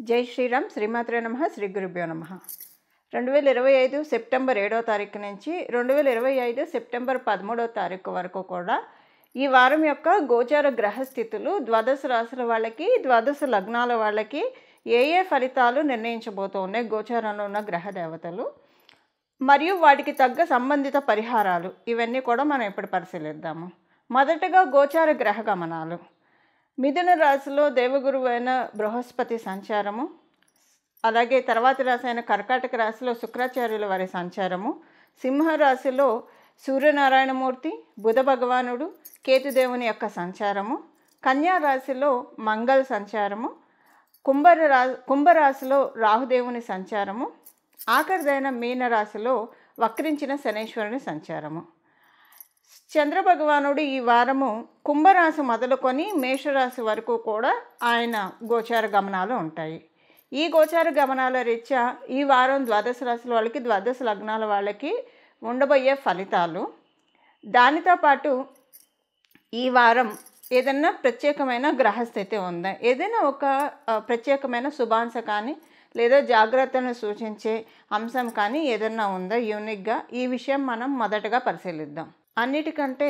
జై శ్రీరామ్. శ్రీమాత్రే నమః. శ్రీ గురుభ్యో నమః. 2025 సెప్టెంబర్ 7వ తారీఖు నుంచి 2025 సెప్టెంబర్ 13వ తారీఖు వరకు కూడా ఈ వారం యొక్క గోచార గ్రహస్థితులు ద్వాదశ రాశుల వాళ్ళకి, ద్వాదశ లగ్నాల వాళ్ళకి ఏ ఫలితాలు నిర్ణయించబోతూ ఉన్నాయి గోచారంలో ఉన్న గ్రహ దేవతలు మరియు వాటికి తగ్గ సంబంధిత పరిహారాలు, ఇవన్నీ కూడా మనం ఇప్పుడు పరిశీలిద్దాము. మొదటగా గోచార గ్రహ గమనాలు. మిథున రాశిలో దేవగురువు అయిన బృహస్పతి సంచారము, అలాగే తర్వాతి రాశి అయిన కర్కాటక రాశిలో శుక్రాచార్యుల వారి సంచారము, సింహరాశిలో సూర్యనారాయణమూర్తి, బుధ భగవానుడు, కేతుదేవుని యొక్క సంచారము, కన్యా రాశిలో మంగళ సంచారము, కుంభరాశిలో రాహుదేవుని సంచారము, ఆఖరిదైన మీనరాశిలో వక్రించిన శనీశ్వరుని సంచారము. చంద్రభగవానుడు ఈ వారము కుంభరాశి మొదలుకొని మేషరాశి వరకు కూడా ఆయన గోచార గమనాలు ఉంటాయి. ఈ గోచార గమనాల రీత్యా ఈ వారం ద్వాదశ రాశుల వాళ్ళకి, ద్వాదశ లగ్నాల వాళ్ళకి ఉండబోయే ఫలితాలు, దానితో పాటు ఈ వారం ఏదైనా ప్రత్యేకమైన గ్రహస్థితి ఉందా, ఏదైనా ఒక ప్రత్యేకమైన శుభాంశ కానీ లేదా జాగ్రత్తను సూచించే అంశం కానీ ఏదైనా ఉందా యూనిక్గా, ఈ విషయం మనం మొదటగా పరిశీలిద్దాం. అన్నిటికంటే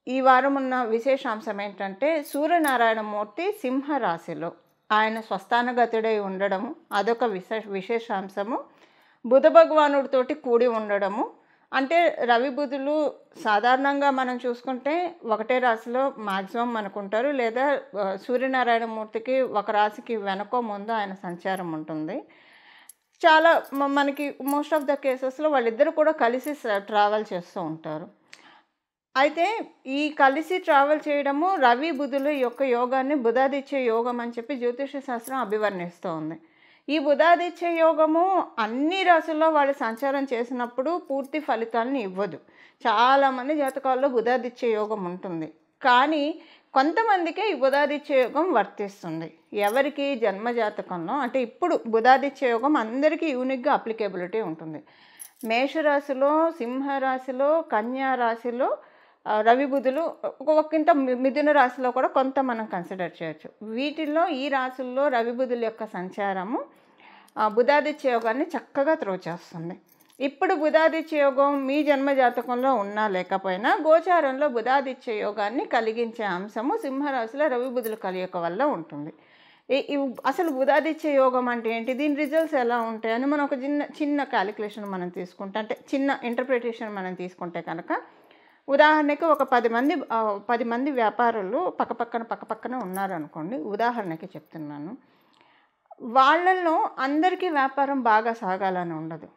ఈ వారం ఉన్న విశేషాంశం ఏంటంటే సూర్యనారాయణమూర్తి సింహరాశిలో ఆయన స్వస్థానగతుడై ఉండడము, అదొక విశేషాంశము. బుధ భగవానుడితోటి కూడి ఉండడము, అంటే రవి బుధులు సాధారణంగా మనం చూసుకుంటే ఒకటే రాశిలో మ్యాక్సిమం అనుకుంటారు, లేదా సూర్యనారాయణమూర్తికి ఒక రాశికి వెనకో ముందు ఆయన సంచారం ఉంటుంది. చాలా మనకి మోస్ట్ ఆఫ్ ద కేసెస్లో వాళ్ళిద్దరూ కూడా కలిసి ట్రావెల్ చేస్తూ ఉంటారు. అయితే ఈ కలిసి ట్రావెల్ చేయడము రవి బుధుల యొక్క యోగాన్ని బుధాదిత్య యోగం అని చెప్పి జ్యోతిష శాస్త్రం అభివర్ణిస్తూ ఉంది. ఈ బుధాదిత్య యోగము అన్ని రాశుల్లో వాళ్ళు సంచారం చేసినప్పుడు పూర్తి ఫలితాలను ఇవ్వదు. చాలామంది జాతకాల్లో బుధాదిత్య యోగం ఉంటుంది, కానీ కొంతమందికే ఈ బుధాదిత్య యోగం వర్తిస్తుంది. ఎవరికి జన్మజాతకంలో అంటే ఇప్పుడు బుధాదిత్య యోగం అందరికీ యూనిక్గా అప్లికేబిలిటీ ఉంటుంది. మేషరాశిలో, సింహరాశిలో, కన్యా రాశిలో రవి బుధులు, ఒకంత మిథున రాశిలో కూడా కొంత మనం కన్సిడర్ చేయొచ్చు. వీటిల్లో ఈ రాశుల్లో రవి బుధుల యొక్క సంచారము బుధాదిత్య యోగాన్ని చక్కగా త్రోచేస్తుంది. ఇప్పుడు బుధాదిత్య యోగం మీ జన్మజాతకంలో ఉన్నా లేకపోయినా గోచారంలో బుధాదిత్య యోగాన్ని కలిగించే అంశము సింహరాశిలో రవి బుధుల కలయిక వల్ల ఉంటుంది. అసలు బుధాదిత్య యోగం అంటే ఏంటి, దీని రిజల్ట్స్ ఎలా ఉంటాయని మనం ఒక చిన్న క్యాలిక్యులేషన్ మనం తీసుకుంటే, అంటే చిన్న ఇంటర్ప్రిటేషన్ మనం తీసుకుంటే కనుక, ఉదాహరణకి ఒక 10 మంది వ్యాపారులు పక్కపక్కన ఉన్నారనుకోండి, ఉదాహరణకి చెప్తున్నాను. వాళ్ళల్లో అందరికీ వ్యాపారం బాగా సాగాలని ఉండదు,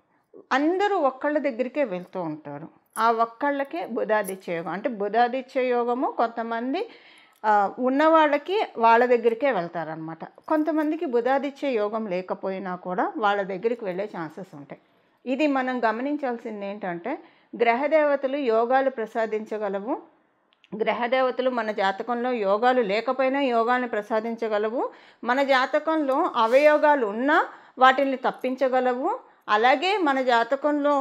అందరూ ఒక్కళ్ళ దగ్గరికే వెళ్తూ ఉంటారు. ఆ ఒక్కళ్ళకే బుధాదిత్య యోగం అంటే బుధాదిత్య యోగము కొంతమంది ఉన్న వాళ్ళకి వాళ్ళ దగ్గరికే వెళ్తారనమాట. కొంతమందికి బుధాదిత్య యోగం లేకపోయినా కూడా వాళ్ళ దగ్గరికి వెళ్ళే ఛాన్సెస్ ఉంటాయి. ఇది మనం గమనించాల్సింది ఏంటంటే, గ్రహదేవతలు యోగాలు ప్రసాదించగలవు, గ్రహదేవతలు మన జాతకంలో యోగాలు లేకపోయినా యోగాన్ని ప్రసాదించగలవు, మన జాతకంలో అవయోగాలు ఉన్నా వాటిని తప్పించగలవు, అలాగే మన జాతకంలో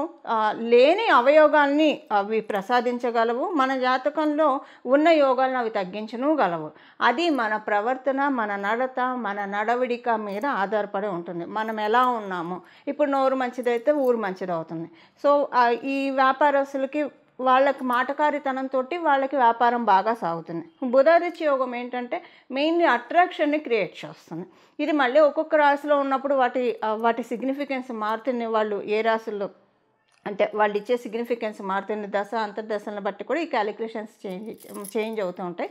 లేని అవయోగాల్ని అవి ప్రసాదించగలవు, మన జాతకంలో ఉన్న యోగాలను అవి తగ్గించగలవు. అది మన ప్రవర్తన, మన నడత, మన నడవడిక మీద ఆధారపడి ఉంటుంది. మనం ఎలా ఉన్నామో, ఇప్పుడు నోరు మంచిదైతే ఊరు మంచిది అవుతుంది. సో ఈ వ్యాపారస్తులకి వాళ్ళకి మాటకారితనంతో వాళ్ళకి వ్యాపారం బాగా సాగుతుంది. బుధాదిత్య యోగం ఏంటంటే మెయిన్లీ అట్రాక్షన్ని క్రియేట్ చేస్తుంది. ఇది మళ్ళీ ఒక్కొక్క రాశిలో ఉన్నప్పుడు వాటి సిగ్నిఫికెన్స్ మారుతుంది. వాళ్ళు ఏ రాశుల్లో అంటే వాళ్ళు ఇచ్చే సిగ్నిఫికెన్స్ మారుతుంది. దశ అంతర్దశలను బట్టి కూడా ఈ క్యాలిక్యులేషన్స్ చేంజ్ అవుతూ ఉంటాయి.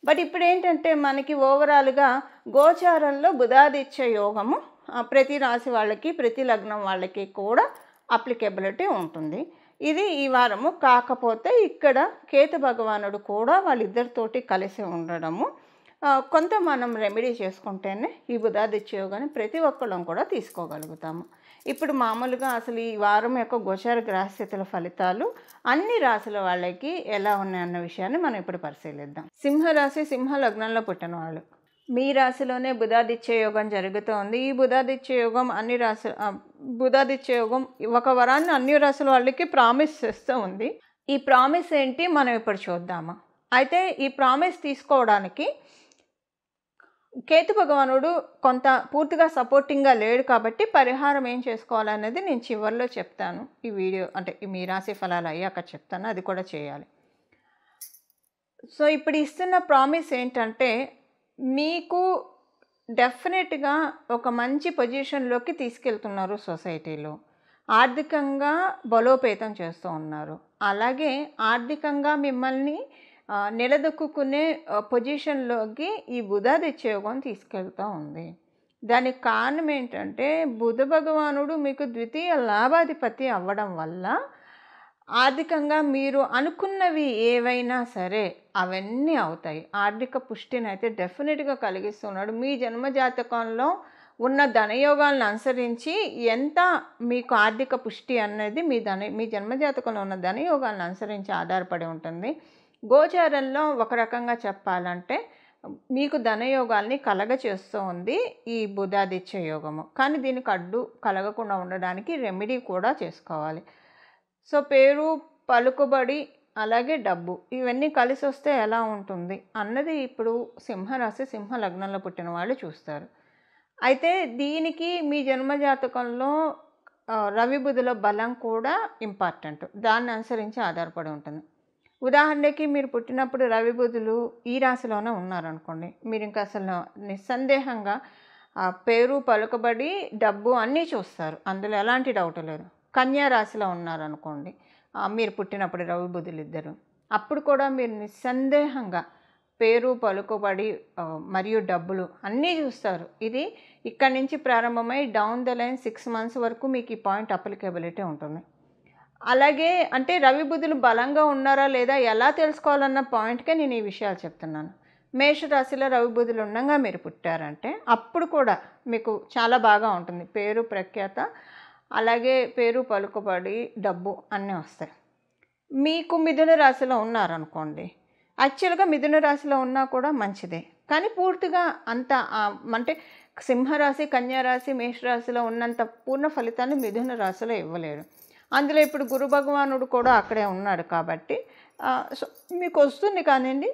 బట్ ఇప్పుడు ఏంటంటే మనకి ఓవరాల్గా గోచారంలో బుధాదిత్య యోగము ప్రతి రాశి వాళ్ళకి, ప్రతి లగ్నం వాళ్ళకి కూడా అప్లికేబిలిటీ ఉంటుంది. ఇది ఈ వారము. కాకపోతే ఇక్కడ కేతు భగవానుడు కూడా వాళ్ళిద్దరితోటి కలిసి ఉండడము, కొంత మనం రెమెడీ చేసుకుంటేనే ఈ బుధాదిత్య యోగాన్ని ప్రతి ఒక్కళ్ళం కూడా తీసుకోగలుగుతాము. ఇప్పుడు మామూలుగా అసలు ఈ వారం యొక్క గోచార గ్రహస్థితుల ఫలితాలు అన్ని రాశుల వాళ్ళకి ఎలా ఉన్నాయన్న విషయాన్ని మనం ఇప్పుడు పరిశీలిద్దాం. సింహరాశి, సింహ లగ్నంలో పుట్టిన వాళ్ళు, మీ రాశిలోనే బుధాదిత్య యోగం జరుగుతోంది. ఈ బుధాదిత్య యోగం బుధాదిత్య యోగం ఒక వరాన్ని అన్ని రాశుల వాళ్ళకి ప్రామిస్ చేస్తూ ఉంది. ఈ ప్రామిస్ ఏంటి మనం ఇప్పుడు చూద్దామా. అయితే ఈ ప్రామిస్ తీసుకోవడానికి కేతు భగవానుడు కొంత పూర్తిగా సపోర్టింగ్గా లేడు కాబట్టి పరిహారం ఏం చేసుకోవాలనేది నేను చివరిలో చెప్తాను. ఈ వీడియో అంటే మీ రాశి ఫలాలు అయ్యాక చెప్తాను, అది కూడా చేయాలి. సో ఇప్పుడు ఇస్తున్న ప్రామిస్ ఏంటంటే మీకు డెఫినెట్గా ఒక మంచి పొజిషన్లోకి తీసుకెళ్తున్నారు, సొసైటీలో ఆర్థికంగా బలోపేతం చేస్తూ ఉన్నారు. అలాగే ఆర్థికంగా మిమ్మల్ని నిలదొక్కునే పొజిషన్లోకి ఈ బుధాదిత్య యోగం తీసుకెళ్తూ ఉంది. దానికి కారణం ఏంటంటే బుధ భగవానుడు మీకు ద్వితీయ లాభాధిపతి అవ్వడం వల్ల ఆర్థికంగా మీరు అనుకున్నవి ఏవైనా సరే అవన్నీ అవుతాయి. ఆర్థిక పుష్టిని అయితే డెఫినెట్గా కలిగిస్తున్నాడు. మీ జన్మజాతకంలో ఉన్న ధనయోగాలను అనుసరించి ఎంత మీకు ఆర్థిక పుష్టి అనేది మీ జన్మజాతకంలో ఉన్న ధనయోగాలను అనుసరించి ఆధారపడి ఉంటుంది. గోచారంలో ఒక రకంగా చెప్పాలంటే మీకు ధనయోగాల్ని కలగచేస్తూ ఉంది ఈ బుధాదిత్య యోగము. కానీ దీనికి అడ్డు కలగకుండా ఉండడానికి రెమెడీ కూడా చేసుకోవాలి. సో పేరు, పలుకుబడి, అలాగే డబ్బు ఇవన్నీ కలిసి వస్తే ఎలా ఉంటుంది అన్నది ఇప్పుడు సింహరాశి, సింహ లగ్నంలో పుట్టిన వాళ్ళు చూస్తారు. అయితే దీనికి మీ జన్మజాతకంలో రవి బుధుల బలం కూడా ఇంపార్టెంట్. దాన్ని అనుసరించి ఆధారపడి ఉంటుంది. ఉదాహరణకి మీరు పుట్టినప్పుడు రవి బుధులు ఈ రాశిలోనే ఉన్నారనుకోండి, మీరు ఇంకా అసలు నిస్సందేహంగా పేరు, పలుకుబడి, డబ్బు అన్నీ చూస్తారు, అందులో ఎలాంటి డౌట్ లేదు. కన్యా రాశిలో ఉన్నారనుకోండి, మీరు పుట్టినప్పుడు రవి బుధులు ఇద్దరు, అప్పుడు కూడా మీరు నిస్సందేహంగా పేరు, పలుకుబడి మరియు డబ్బులు అన్నీ చూస్తారు. ఇది ఇక్కడి నుంచి ప్రారంభమై డౌన్ ద లైన్ 6 months వరకు మీకు ఈ పాయింట్ అప్లికేబిలిటీ ఉంటుంది. అలాగే అంటే రవి బుధులు బలంగా ఉన్నారా లేదా ఎలా తెలుసుకోవాలన్న పాయింట్కే నేను ఈ విషయాలు చెప్తున్నాను. మేషరాశిలో రవి బుధులు ఉండగా మీరు పుట్టారంటే అప్పుడు కూడా మీకు చాలా బాగా ఉంటుంది. పేరు, ప్రఖ్యాత, అలాగే పేరు, పలుకుబడి, డబ్బు అన్నీ వస్తాయి. మీకు మిథున రాశిలో ఉన్నారనుకోండి, యాక్చువల్గా మిథున రాశిలో ఉన్నా కూడా మంచిదే, కానీ పూర్తిగా అంత అంటే సింహరాశి, కన్యారాశి, మేషరాశిలో ఉన్నంత పూర్ణ ఫలితాన్ని మిథున రాశిలో ఇవ్వలేరు. అందులో ఇప్పుడు గురు భగవానుడు కూడా అక్కడే ఉన్నాడు కాబట్టి మీకు వస్తుంది కానివ్వండి,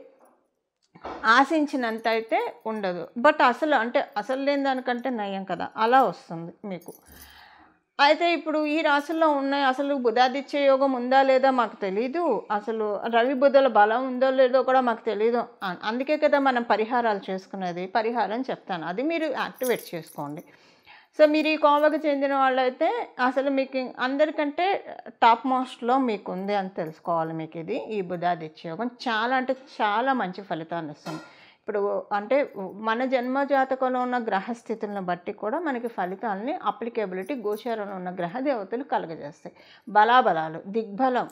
ఆశించినంత అయితే ఉండదు. బట్ అసలు లేని దానికంటే నయం కదా, అలా వస్తుంది మీకు. అయితే ఇప్పుడు ఈ రాశుల్లో ఉన్నాయి, అసలు బుధాదిత్య యోగం ఉందా లేదా మాకు తెలీదు, అసలు రవి బుధుల బలం ఉందో లేదో కూడా మాకు తెలీదు. అందుకే కదా మనం పరిహారాలు చేసుకునేది. పరిహారం చెప్తాను, అది మీరు యాక్టివేట్ చేసుకోండి. సో మీరు ఈ కోవకు చెందిన వాళ్ళైతే అసలు మీకు అందరికంటే టాప్ మోస్ట్లో మీకు ఉంది అని తెలుసుకోవాలి. మీకు ఇది ఈ బుధాదిత్య యోగం చాలా అంటే చాలా మంచి ఫలితాన్ని ఇస్తుంది. ఇప్పుడు అంటే మన జన్మ జాతకంలో ఉన్న గ్రహస్థితులను బట్టి కూడా మనకి ఫలితాలని అప్లికేబిలిటీ గోచారంలో ఉన్న గ్రహ దేవతలు కలుగజేస్తాయి. బలాబలాలు, దిగ్బలం,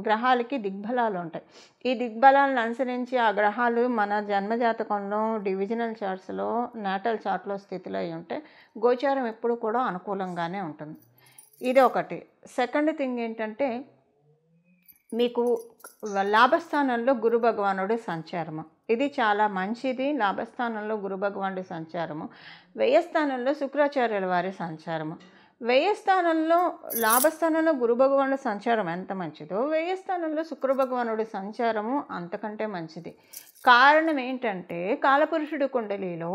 గ్రహాలకి దిగ్బలాలు ఉంటాయి. ఈ దిగ్బలాలను అనుసరించి ఆ గ్రహాలు మన జన్మజాతకంలో డివిజనల్ చార్ట్స్లో, నాటల్ చార్ట్లో స్థితిలో అయి ఉంటే గోచారం ఎప్పుడు కూడా అనుకూలంగానే ఉంటుంది. ఇది ఒకటి. సెకండ్ థింగ్ ఏంటంటే మీకు లాభస్థానంలో గురు భగవానుడి సంచారము, ఇది చాలా మంచిది. లాభస్థానంలో గురు భగవానుడి సంచారము, వ్యయస్థానంలో శుక్రాచార్యుల వారి సంచారము. వ్యయస్థానంలో లాభస్థానంలో గురు భగవానుడి సంచారం ఎంత మంచిదో వ్యయస్థానంలో శుక్ర భగవానుడి సంచారము అంతకంటే మంచిది. కారణం ఏంటంటే కాలపురుషుడి కుండలిలో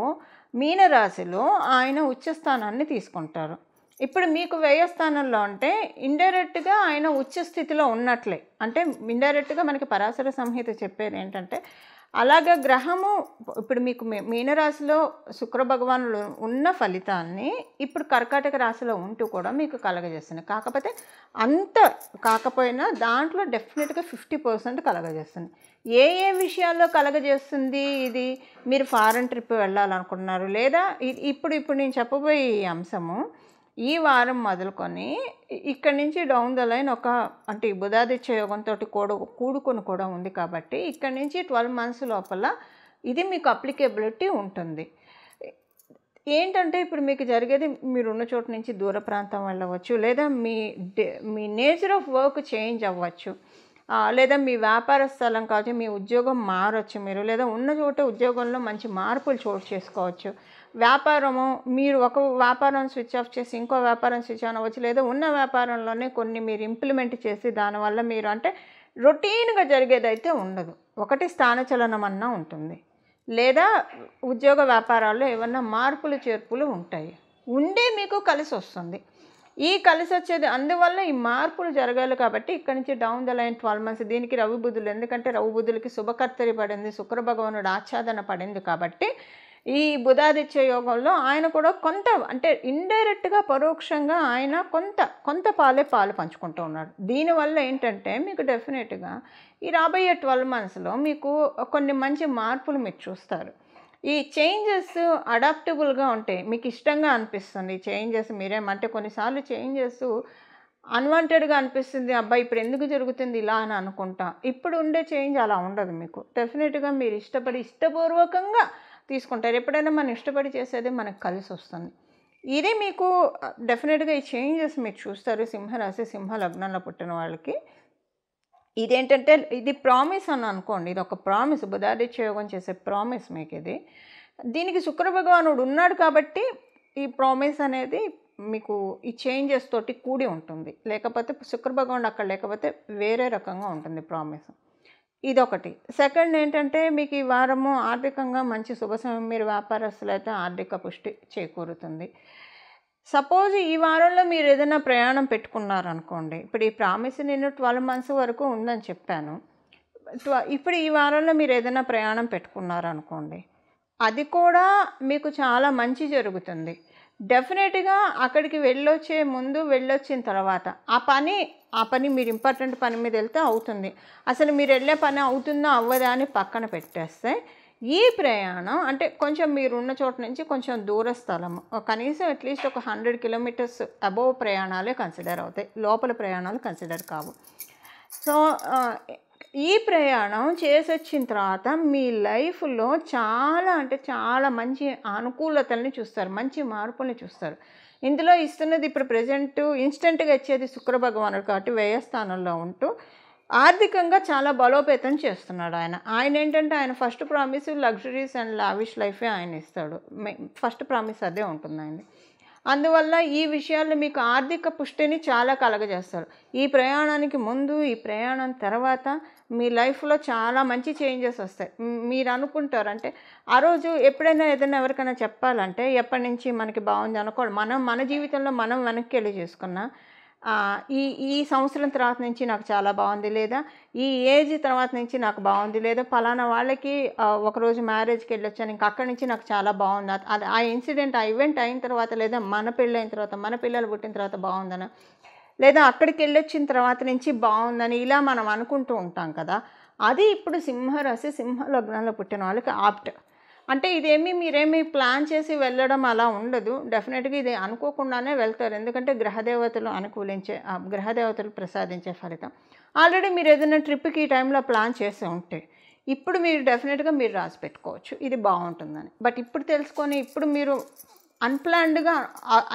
మీనరాశిలో ఆయన ఉచ్చస్థానాన్ని తీసుకుంటారు. ఇప్పుడు మీకు వ్యయస్థానంలో అంటే ఇండైరెక్ట్గా ఆయన ఉచ్చ స్థితిలో ఉన్నట్లే. అంటే ఇండైరెక్ట్గా మనకి పరాశర సంహిత చెప్పేది ఏంటంటే అలాగే గ్రహము ఇప్పుడు మీకు మీనరాశిలో శుక్ర భగవానుడు ఉన్న ఫలితాన్ని ఇప్పుడు కర్కాటక రాశిలో ఉంటూ కూడా మీకు కలగజేస్తుంది. కాకపోతే అంత కాకపోయినా దాంట్లో డెఫినెట్గా 50% కలగజేస్తుంది. ఏ ఏ విషయాల్లో కలగజేస్తుంది ఇది? మీరు ఫారెన్ ట్రిప్ వెళ్ళాలనుకుంటున్నారు, లేదా ఇప్పుడు నేను చెప్పబోయే ఈ అంశము ఈ వారం మొదలుకొని ఇక్కడి నుంచి డౌన్ ద లైన్ అంటే బుధాదిత్య యోగంతో కూడుకొని కూడా ఉంది కాబట్టి ఇక్కడి నుంచి 12 months లోపల ఇది మీకు అప్లికేబిలిటీ ఉంటుంది. ఏంటంటే ఇప్పుడు మీకు జరిగేది మీరు ఉన్న చోటు నుంచి దూర ప్రాంతం వెళ్ళవచ్చు, లేదా మీ నేచర్ ఆఫ్ వర్క్ చేంజ్ అవ్వచ్చు, లేదా మీ వ్యాపార స్థలం కావచ్చు, మీ ఉద్యోగం మారచ్చు మీరు, లేదా ఉన్న చోట ఉద్యోగంలో మంచి మార్పులు చోటు చేసుకోవచ్చు. వ్యాపారము మీరు ఒక వ్యాపారం స్విచ్ ఆఫ్ చేసి ఇంకో వ్యాపారం స్విచ్ ఆన్ అవ్వచ్చు, లేదా ఉన్న వ్యాపారంలోనే కొన్ని మీరు ఇంప్లిమెంట్ చేసి దానివల్ల మీరు అంటే రొటీన్గా జరిగేదైతే ఉండదు. ఒకటి స్థానచలనం అన్నా ఉంటుంది. లేదా ఉద్యోగ వ్యాపారాల్లో ఏమన్నా మార్పులు చేర్పులు ఉంటాయి, ఉండే మీకు కలిసి వస్తుంది. ఈ కలిసి వచ్చేది అందువల్ల ఈ మార్పులు జరగాలి కాబట్టి ఇక్కడి నుంచి డౌన్ ద లైన్ 12 మంత్స్ దీనికి రవి బుధులు, ఎందుకంటే రవి బుధులకి శుభకర్తరి పడింది, శుక్ర భగవానుడు ఆచ్ఛాదన పడింది కాబట్టి ఈ బుధాదిత్య యోగంలో ఆయన కూడా కొంత అంటే ఇండైరెక్ట్గా పరోక్షంగా ఆయన కొంత పాలు పంచుకుంటూ ఉన్నాడు. దీనివల్ల ఏంటంటే మీకు డెఫినెట్గా ఈ రాబోయే 12 మంత్స్లో మీకు కొన్ని మంచి మార్పులు మీరు చూస్తారు. ఈ చేంజెస్ అడాప్టబుల్గా ఉంటాయి, మీకు ఇష్టంగా అనిపిస్తుంది. చేంజెస్ మీరేమంటే కొన్నిసార్లు చేంజెస్ అన్వాంటెడ్గా అనిపిస్తుంది, అబ్బాయి ఇప్పుడు ఎందుకు జరుగుతుంది ఇలా అని అనుకుంటా. ఇప్పుడు ఉండే చేంజ్ అలా ఉండదు, మీకు డెఫినెట్గా మీరు ఇష్టపూర్వకంగా తీసుకుంటారు. ఎప్పుడైనా మనం ఇష్టపడి చేసేది మనకు కలిసి వస్తుంది. ఇది మీకు డెఫినెట్గా ఈ చేంజెస్ మీరు చూస్తారు సింహరాశి సింహ లగ్నంలో పుట్టిన వాళ్ళకి. ఇదేంటంటే ఇది ప్రామిస్ అని అనుకోండి, ఇది ఒక ప్రామిస్, బుధాదిత్య యోగం చేసే ప్రామిస్ మీకు ఇది. దీనికి శుక్ర భగవానుడు ఉన్నాడు కాబట్టి ఈ ప్రామిస్ అనేది మీకు ఈ చేంజెస్ తోటి కూడి ఉంటుంది. లేకపోతే శుక్ర భగవానుడు అక్కడ లేకపోతే వేరే రకంగా ఉంటుంది ప్రామిస్. ఇదొకటి. సెకండ్ ఏంటంటే మీకు ఈ వారము ఆర్థికంగా మంచి శుభ సమయం, మీరు వ్యాపారస్తులు అయితే ఆర్థిక పుష్టి చేకూరుతుంది. సపోజ్ ఈ వారంలో మీరు ఏదైనా ప్రయాణం పెట్టుకున్నారనుకోండి, ఇప్పుడు ఈ ప్రామిస్ నేను 12 మంత్స్ వరకు ఉందని చెప్పాను. ఇప్పుడు ఈ వారంలో మీరు ఏదైనా ప్రయాణం పెట్టుకున్నారనుకోండి, అది కూడా మీకు చాలా మంచి జరుగుతుంది. డెఫినెట్గా అక్కడికి వెళ్ళొచ్చే ముందు వెళ్ళొచ్చిన తర్వాత ఆ పని మీరు ఇంపార్టెంట్ పని మీద వెళ్తే అవుతుంది. అసలు మీరు వెళ్ళే పని అవుతుందా అవ్వదా అని పక్కన పెట్టేస్తే ఈ ప్రయాణం అంటే కొంచెం మీరున్న చోట నుంచి కొంచెం దూర స్థలము, కనీసం అట్లీస్ట్ ఒక 100 కిలోమీటర్స్ అబోవ్ ప్రయాణాలే కన్సిడర్ అవుతాయి, లోపల ప్రయాణాలు కన్సిడర్ కావు. సో ఈ ప్రయాణం చేసొచ్చిన తర్వాత మీ లైఫ్లో చాలా అంటే చాలా మంచి అనుకూలతల్ని చూస్తారు, మంచి మార్పుల్ని చూస్తారు. ఇందులో ఇస్తున్నది ఇప్పుడు ప్రజెంట్ ఇన్స్టెంట్గా ఇచ్చేది శుక్ర భగవానుడు కాబట్టి వ్యయస్థానంలో ఉంటూ ఆర్థికంగా చాలా బలోపేతం చేస్తున్నాడు ఆయన ఏంటంటే ఆయన first promise luxuries and lavish లైఫే ఆయన ఇస్తాడు, ఫస్ట్ ప్రామిస్ అదే ఉంటుంది ఆయన. అందువల్ల ఈ విషయాల్లో మీకు ఆర్థిక పుష్టిని చాలా కలగజేస్తారు. ఈ ప్రయాణానికి ముందు ఈ ప్రయాణం తర్వాత మీ లైఫ్లో చాలా మంచి చేంజెస్ వస్తాయి. మీరు అనుకుంటారు అంటే ఆ రోజు ఎప్పుడైనా ఏదైనా ఎవరికైనా చెప్పాలంటే ఎప్పటి నుంచి మనకి బాగుంది అనుకోండి, మన జీవితంలో మనం వెనక్కి వెళ్ళి చేసుకున్నా ఈ సంవత్సరం తర్వాత నుంచి నాకు చాలా బాగుంది, లేదా ఈ ఏజ్ తర్వాత నుంచి నాకు బాగుంది, లేదా ఫలానా వాళ్ళకి ఒకరోజు మ్యారేజ్కి వెళ్ళొచ్చాను ఇంకా అక్కడి నుంచి నాకు చాలా బాగుంది, అది ఆ ఇన్సిడెంట్ ఆ ఈవెంట్ అయిన తర్వాత, లేదా మన పెళ్ళైన తర్వాత మన పిల్లలు పుట్టిన తర్వాత బాగుందని, లేదా అక్కడికి వెళ్ళొచ్చిన తర్వాత నుంచి బాగుందని ఇలా మనం అనుకుంటూ ఉంటాం కదా. అది ఇప్పుడు సింహరాశి సింహ లగ్నంలో పుట్టిన వాళ్ళకి ఆప్ట్. అంటే ఇదేమీ మీరేమీ ప్లాన్ చేసి వెళ్ళడం అలా ఉండదు, డెఫినెట్గా ఇది అనుకోకుండానే వెళ్తారు. ఎందుకంటే గ్రహదేవతలు అనుకూలించే గ్రహదేవతలు ప్రసాదించే ఫలితం. ఆల్రెడీ మీరు ఏదైనా ట్రిప్కి ఈ టైంలో ప్లాన్ చేసి ఉంటే ఇప్పుడు మీరు డెఫినెట్గా మీరు రాసి పెట్టుకోవచ్చు ఇది బాగుంటుందని. బట్ ఇప్పుడు తెలుసుకొని ఇప్పుడు మీరు అన్ప్లాన్డ్గా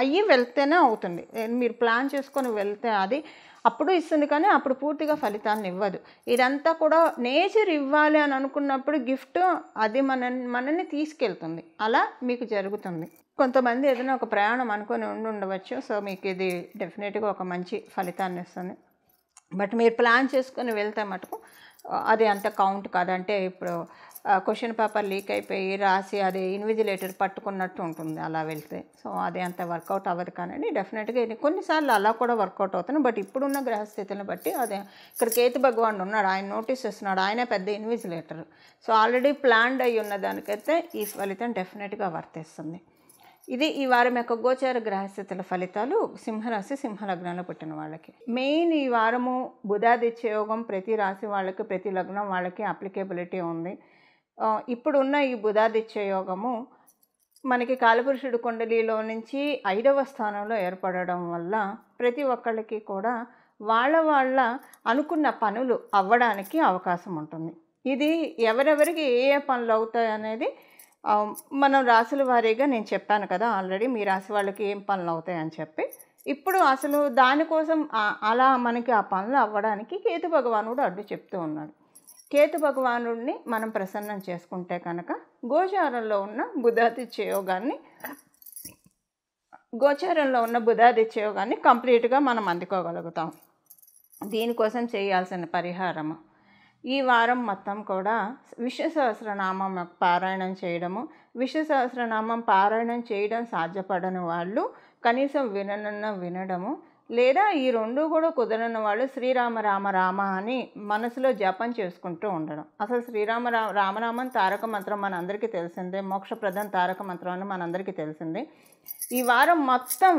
అయ్యి వెళ్తేనే అవుతుంది. మీరు ప్లాన్ చేసుకొని వెళ్తే అది అప్పుడు ఇస్తుంది కానీ అప్పుడు పూర్తిగా ఫలితాన్ని ఇవ్వదు. ఇదంతా కూడా నేచర్ ఇవ్వాలి అని అనుకున్నప్పుడు గిఫ్ట్ అది మనల్ని తీసుకెళ్తుంది, అలా మీకు జరుగుతుంది. కొంతమంది ఏదైనా ఒక ప్రయాణం అనుకొని ఉండవచ్చు, సో మీకు ఇది డెఫినెట్గా ఒక మంచి ఫలితాన్ని ఇస్తుంది. బట్ మీరు ప్లాన్ చేసుకొని వెళ్తే మటుకు అది అంత కౌంట్ కాదంటే ఇప్పుడు క్వశ్చన్ పేపర్ లీక్ అయిపోయి రాసి అది ఇన్విజిలేటర్ పట్టుకున్నట్టు ఉంటుంది అలా వెళ్తే. సో అది అంత వర్కౌట్ అవ్వదు కానీ డెఫినెట్గా ఇది కొన్నిసార్లు అలా కూడా వర్కౌట్ అవుతుంది. బట్ ఇప్పుడున్న గ్రహస్థితులను బట్టి అదే ఇక్కడ కేతు భగవానుడు ఉన్నాడు, ఆయన నోటీస్ ఇస్తున్నాడు, ఆయనే పెద్ద ఇన్విజిలేటర్. సో ఆల్రెడీ ప్లాన్డ్ అయ్యి ఉన్న దానికైతే ఈ ఫలితం డెఫినెట్గా వర్తిస్తుంది. ఇది ఈ వారం యొక్క గోచార గ్రహస్థితుల ఫలితాలు సింహరాశి సింహలగ్నంలో పుట్టిన వాళ్ళకి. మెయిన్ ఈ వారము బుధాదిత్య యోగం ప్రతి రాశి వాళ్ళకి ప్రతి లగ్నం వాళ్ళకి అప్లికేబిలిటీ ఉంది. ఇప్పుడున్న ఈ బుధాదిత్య యోగము మనకి కాలపురుషుడు కుండలిలో నుంచి 5వ స్థానంలో ఏర్పడడం వల్ల ప్రతి ఒక్కళ్ళకి కూడా వాళ్ళ అనుకున్న పనులు అవ్వడానికి అవకాశం ఉంటుంది. ఇది ఎవరెవరికి ఏ పనులు అవుతాయి అనేది మనం రాశుల వారీగా నేను చెప్పాను కదా ఆల్రెడీ, మీ రాశి వాళ్ళకి ఏం పనులు అవుతాయని చెప్పి. ఇప్పుడు అసలు దానికోసం అలా మనకి ఆ పనులు అవ్వడానికి కేతు భగవానుడు అడ్డు చెప్తూ ఉన్నాడు. కేతు భగవానుడిని మనం ప్రసన్నం చేసుకుంటే కనుక గోచారంలో ఉన్న బుధాదిత్య యోగాన్ని కంప్లీట్గా మనం అందుకోగలుగుతాం. దీనికోసం చేయాల్సిన పరిహారము ఈ వారం మొత్తం కూడా విష్ణు సహస్రనామం పారాయణం చేయడము, విష్ణు సహస్రనామం పారాయణం చేయడం సాధ్యపడని వాళ్ళు కనీసం వినడము, లేదా ఈ రెండు కూడా కుదరని వాళ్ళు శ్రీరామ రామ రామ అని మనసులో జపం చేసుకుంటూ ఉండడం. అసలు రామనామం తారక మంత్రం మనందరికీ తెలిసిందే, మోక్షప్రదం తారక మంత్రం అని మనందరికీ తెలిసిందే. ఈ వారం మొత్తం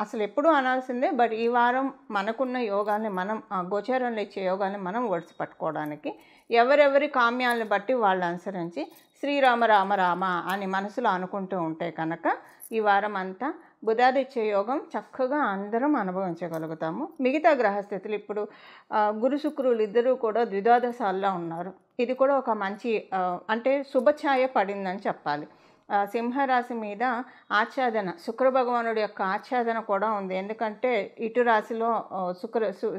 అసలు ఎప్పుడూ అనాల్సిందే, బట్ ఈ వారం మనకున్న యోగాల్ని మనం గోచారంలో ఇచ్చే యోగాల్ని మనం ఒడిసి పట్టుకోవడానికి ఎవరెవరి కామ్యాలను బట్టి వాళ్ళు అనుసరించి శ్రీరామ రామ రామ అని మనసులో అనుకుంటూ ఉంటే కనుక ఈ వారం అంతా బుధాదిత్య యోగం చక్కగా అందరం అనుభవించగలుగుతాము. మిగతా గ్రహస్థితులు ఇప్పుడు గురు శుక్రులు ఇద్దరూ కూడా ద్విద్వాదశాల్లో ఉన్నారు. ఇది కూడా ఒక మంచి అంటే శుభఛాయ పడిందని చెప్పాలి. సింహరాశి మీద ఆచ్ఛాదన, శుక్రభగవానుడి యొక్క ఆచ్ఛాదన కూడా ఉంది. ఎందుకంటే ఇటు రాశిలో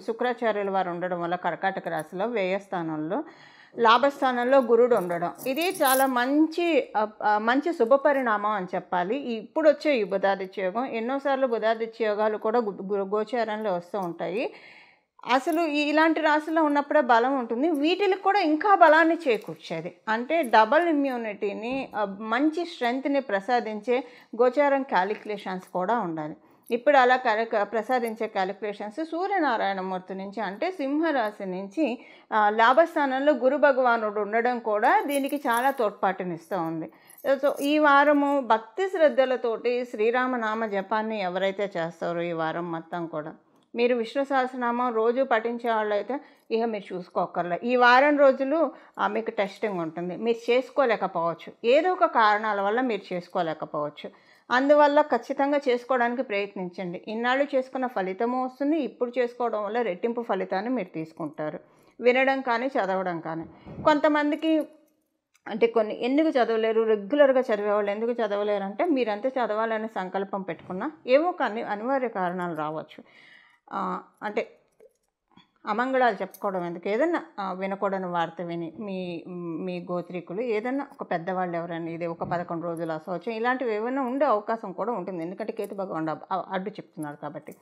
శుక్రాచార్యుల వారు ఉండడం వల్ల కర్కాటక రాశిలో వ్యయస్థానంలో, లాభస్థానంలో గురుడు ఉండడం, ఇది చాలా మంచి శుభ పరిణామం అని చెప్పాలి. ఇప్పుడు వచ్చే ఈ బుధాదిత్య యోగం, ఎన్నోసార్లు బుధాదిత్య యోగాలు కూడా గోచారంలో వస్తూ ఉంటాయి. అసలు ఇలాంటి రాశిలో ఉన్నప్పుడే బలం ఉంటుంది, వీటికి కూడా ఇంకా బలాన్ని చేకూర్చేది. అంటే డబల్ ఇమ్యూనిటీని, మంచి స్ట్రెంగ్త్ని ప్రసాదించే గోచారం క్యాలిక్యులేషన్స్ కూడా ఉండాలి. ఇప్పుడు అలా ప్రసాదించే క్యాలిక్యులేషన్స్ సూర్యనారాయణమూర్తి నుంచి, అంటే సింహరాశి నుంచి లాభస్థానంలో గురు భగవానుడు ఉండడం కూడా దీనికి చాలా తోడ్పాటునిస్తూ ఉంది. సో ఈ వారము భక్తి శ్రద్ధలతోటి శ్రీరామనామ జపాన్ని ఎవరైతే చేస్తారో ఈ వారం మొత్తం కూడా, మీరు విష్ణు సహస్రనామం రోజు పఠించే వాళ్ళు అయితే ఇక మీరు చూసుకోకర్లే. ఈ వారం రోజులు మీకు టెస్టింగ్ ఉంటుంది, మీరు చేసుకోలేకపోవచ్చు, ఏదో ఒక కారణాల వల్ల మీరు చేసుకోలేకపోవచ్చు. అందువల్ల ఖచ్చితంగా చేసుకోవడానికి ప్రయత్నించండి. ఇన్నాళ్ళు చేసుకున్న ఫలితము వస్తుంది, ఇప్పుడు చేసుకోవడం వల్ల రెట్టింపు ఫలితాన్ని మీరు తీసుకుంటారు. వినడం కానీ చదవడం కానీ. కొంతమందికి అంటే ఎందుకు చదవలేరు, రెగ్యులర్గా చదివేవాళ్ళు ఎందుకు చదవలేరు అంటే మీరంతా చదవాలనే సంకల్పం పెట్టుకున్నా ఏవో కానీ అనివార్య కారణాలు రావచ్చు. అంటే అమంగళాలు చెప్పుకోవడం ఎందుకు, ఏదన్నా వినకూడని వార్త విని మీ గోత్రీకులు ఏదన్నా ఒక పెద్దవాళ్ళు ఎవరైనా ఇది ఒక 11 రోజులు అసౌచం ఇలాంటివి ఏమైనా ఉండే అవకాశం కూడా ఉంటుంది. ఎందుకంటే కేతు భగవానుడు అడ్డు చెప్తున్నారు కాబట్టి.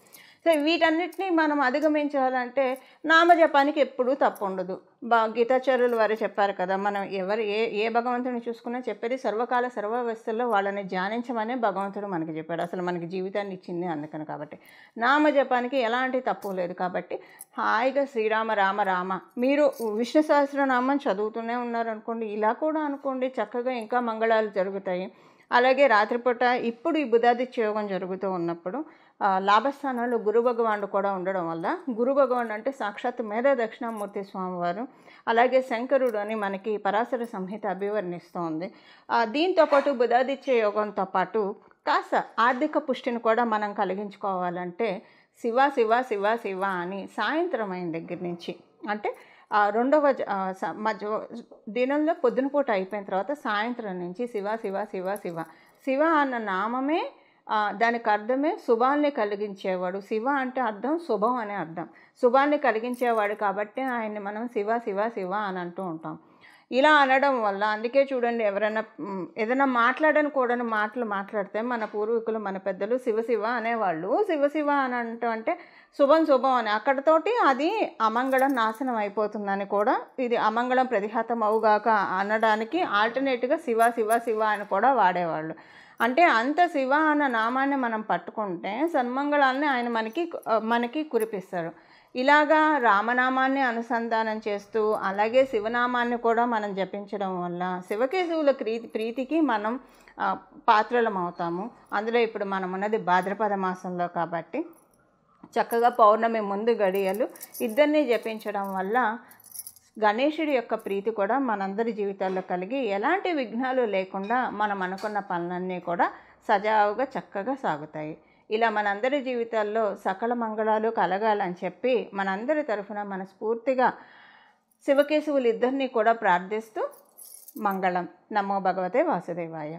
సో వీటన్నిటినీ మనం అధిగమించాలంటే నామజపానికి ఎప్పుడూ తప్పు ఉండదు. గీతాచార్యులు వారు చెప్పారు కదా, మనం ఏ భగవంతుని చూసుకున్నా చెప్పేది సర్వకాల సర్వావస్థల్లో వాళ్ళని ధ్యానించమనే భగవంతుడు మనకి చెప్పాడు. అసలు మనకి జీవితాన్ని ఇచ్చింది అందుకని. కాబట్టి నామజపానికి ఎలాంటి తప్పు లేదు. కాబట్టి హాయిగా శ్రీరామ రామ రామ, మీరు విష్ణు సహస్రనామం చదువుతూనే ఉన్నారనుకోండి, ఇలా కూడా అనుకోండి, చక్కగా ఇంకా మంగళాలు జరుగుతాయి. అలాగే రాత్రిపూట ఇప్పుడు ఈ బుధాదిత్య యోగం జరుగుతూ ఉన్నప్పుడు లాభస్థానంలో గురు భగవానుడు కూడా ఉండడం వల్ల, గురు భగవానుడు అంటే సాక్షాత్ మేధా దక్షిణామూర్తి స్వామివారు, అలాగే శంకరుడు అని మనకి పరాశర సంహిత అభివర్ణిస్తోంది. దీంతోపాటు బుధాదిత్య యోగంతో పాటు కాస్త ఆర్థిక పుష్టిని కూడా మనం కలిగించుకోవాలంటే శివ శివ శివ శివ అని సాయంత్రం అయిన దగ్గర నుంచి, అంటే రెండవ దినంలో పొద్దునపూట అయిపోయిన తర్వాత సాయంత్రం నుంచి శివ శివ శివ శివ శివ అన్న నామమే దానికి అర్థమే శుభాన్ని కలిగించేవాడు. శివ అంటే అర్థం శుభం అనే అర్థం, శుభాన్ని కలిగించేవాడు. కాబట్టి ఆయన్ని మనం శివ శివ శివ అని అంటూ ఉంటాం. ఇలా అనడం వల్ల అందుకే చూడండి, ఎవరైనా ఏదైనా మాట్లాడని కూడని మాటలు మాట్లాడితే మన పూర్వీకులు మన పెద్దలు శివశివ అనేవాళ్ళు. శివశివ అని అంటే శుభం శుభం అని, అక్కడతోటి అది అమంగళం నాశనం అయిపోతుందని కూడా, ఇది అమంగళం ప్రతిహతం అవుగాక అనడానికి ఆల్టర్నేట్గా శివ శివ శివ అని కూడా వాడేవాళ్ళు. అంటే అంత శివ అన్న నామాన్ని మనం పట్టుకుంటే సన్మంగళాలని ఆయన మనకి కురిపిస్తారు. ఇలాగా రామనామాన్ని అనుసంధానం చేస్తూ అలాగే శివనామాన్ని కూడా మనం జపించడం వల్ల శివకేశవుల ప్రీతికి మనం పాత్రలం అవుతాము. అందులో ఇప్పుడు మనం ఉన్నది భాద్రపద మాసంలో కాబట్టి చక్కగా పౌర్ణమి ముందు గడియలు ఇద్దరిని జపించడం వల్ల గణేశుడి యొక్క ప్రీతి కూడా మనందరి జీవితాల్లో కలిగి ఎలాంటి విఘ్నాలు లేకుండా మనం అనుకున్న పనులన్నీ కూడా సజావుగా చక్కగా సాగుతాయి. ఇలా మనందరి జీవితాల్లో సకల మంగళాలు కలగాలని చెప్పి మనందరి తరఫున మనస్ఫూర్తిగా శివకేశవులు ఇద్దరినీ కూడా ప్రార్థిస్తూ మంగళం. నమో భగవతే వాసుదేవాయ.